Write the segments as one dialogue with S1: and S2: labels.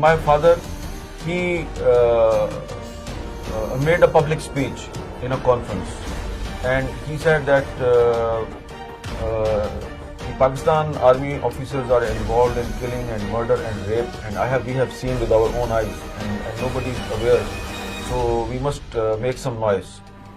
S1: My father, he made a public speech in a conference, and he said that the Pakistan army officers are involved in killing and murder and rape, and we have seen with our own eyes, and nobody is aware, so we must make some noise.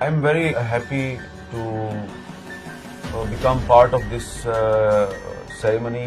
S1: I am very happy to become part of this ceremony.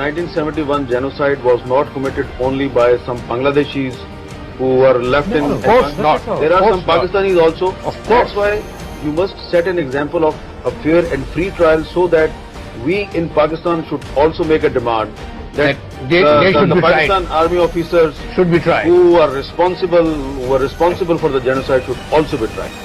S2: 1971 genocide was not committed only by some Bangladeshis who were left in.
S3: Of course not.
S2: There are some Pakistanis also.
S3: Of course.
S2: That's why you must set an example of a fair and free trial, so that we in Pakistan should also make a demand that
S3: they should
S2: the
S3: be
S2: Pakistan
S3: tried.
S2: army officers
S3: Should be tried.
S2: who were responsible for the genocide should also be tried.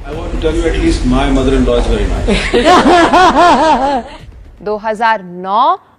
S4: I want to tell you, at least my mother-in-law is very nice.
S5: 2009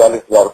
S6: 40,000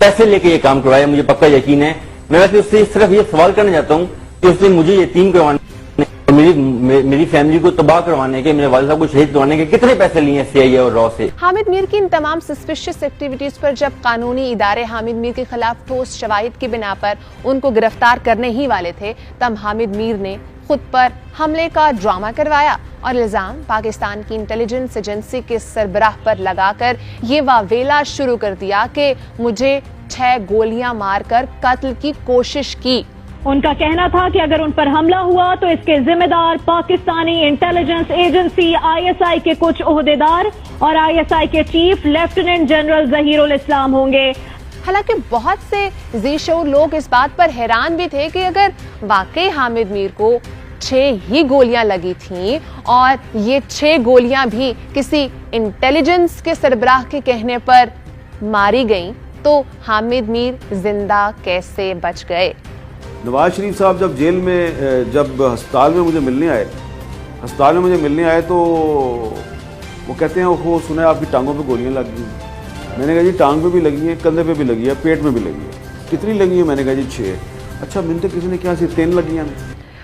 S3: پیسے لے کے یہ کام کروایا, مجھے پکا یقین ہے. میں ویسے اس سے صرف یہ سوال کرنا چاہتا ہوں کہ اس نے مجھے یتیم کروانے, میری فیملی کو تباہ کروانے کے, میرے والد صاحب کو شہید کروانے کے کتنے پیسے لیے ہیں سی آئی اے اور را سے.
S5: حامد میر کی ان تمام سسپیشس ایکٹیویٹیز پر جب قانونی ادارے حامد میر کے خلاف ٹھوس شواہد کی بنا پر ان کو گرفتار کرنے ہی والے تھے, تب حامد میر نے خود پر حملے کا ڈرامہ کروایا اور الزام پاکستان کی انٹیلیجنس ایجنسی کے سربراہ پر لگا کر یہ واویلا شروع کر دیا کہ مجھے 6 گولیاں مار کر قتل کی کوشش کی.
S7: ان کا کہنا تھا کہ اگر ان پر حملہ ہوا تو اس کے ذمہ دار پاکستانی انٹیلیجنس ایجنسی ISI کے کچھ عہدیدار اور ISI کے چیف لیفٹیننٹ جنرل ظہیر الاسلام ہوں گے.
S5: حالانکہ بہت سے ذی شعور لوگ اس بات پر حیران بھی تھے کہ اگر واقعی حامد میر کو 6 ہی گولیاں لگی تھیں اور یہ 6 گولیاں بھی کسی انٹیلیجنس کے سربراہ کے کہنے پر ماری گئیں, تو حامد میر زندہ کیسے بچ گئے؟
S2: نواز شریف صاحب جب جیل میں, جب ہسپتال میں مجھے ملنے آئے تو وہ کہتے ہیں وہ سنا ہے آپ کی ٹانگوں پہ گولیاں لگ گئی. میں نے کہا جی ٹانگ پہ بھی لگی ہیں, کندھے پہ بھی لگی ہے, پیٹ میں بھی لگی ہے. کتنی لگی ہیں؟ میں نے کہا جی 6. اچھا ملتے کسی نے کیا 3 لگی ہیں.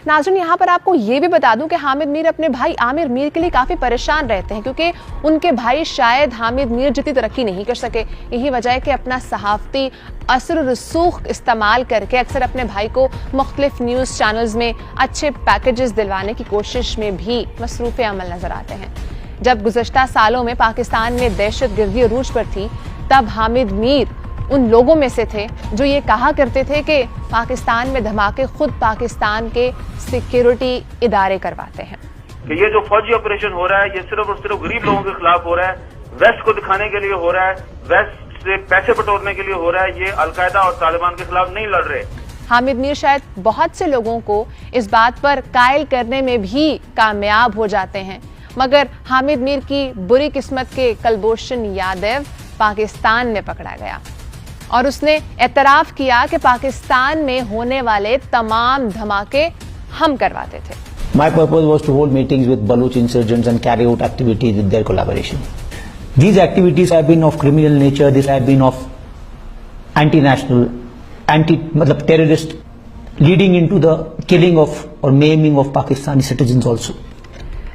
S5: ناظرین, یہاں پر آپ کو یہ بھی بتا دوں کہ حامد میر اپنے بھائی عامر میر کے لیے کافی پریشان رہتے ہیں, کیونکہ ان کے بھائی شاید حامد میر جتنی ترقی نہیں کر سکے. یہی وجہ ہے کہ اپنا صحافتی اثر و رسوخ استعمال کر کے اکثر اپنے بھائی کو مختلف نیوز چینلز میں اچھے پیکیجز دلوانے کی کوشش میں بھی مصروف عمل نظر آتے ہیں. جب گزشتہ سالوں میں پاکستان میں دہشت گردی عروج پر تھی, تب حامد میر ان لوگوں میں سے تھے جو یہ کہا کرتے تھے کہ پاکستان میں دھماکے خود پاکستان کے سیکیورٹی ادارے کرواتے ہیں.
S8: کہ یہ جو فوجی آپریشن ہو رہا ہے یہ صرف اور صرف غریب لوگوں کے خلاف ہو رہا ہے, ویسٹ کو دکھانے کے لیے ہو رہا ہے, ویسٹ سے پیسے بٹورنے کے لیے ہو رہا ہے. یہ القاعدہ اور طالبان کے خلاف نہیں لڑ رہے.
S5: حامد میر شاید بہت سے لوگوں کو اس بات پر قائل کرنے میں بھی کامیاب ہو جاتے ہیں, مگر حامد میر کی بری قسمت کے کلبھوشن یادو پاکستان میں پکڑا گیا اور اس نے اعتراف کیا کہ پاکستان میں ہونے والے تمام دھماکے ہم کرواتے تھے.
S9: My purpose was to hold meetings with Baloch insurgents and carry out activities with their collaboration. These activities have been of criminal nature. These have been of anti-national, terrorist, leading into the killing of or maiming of Pakistani citizens also.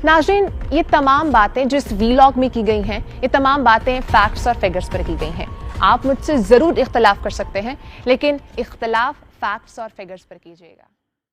S5: ناظرین, یہ تمام باتیں جو اس vlog میں کی گئی ہیں, یہ تمام باتیں فیکٹس اور فگرز پر کی گئی ہیں. آپ مجھ سے ضرور اختلاف کر سکتے ہیں, لیکن اختلاف فیکٹس اور فگرز پر کیجیے گا.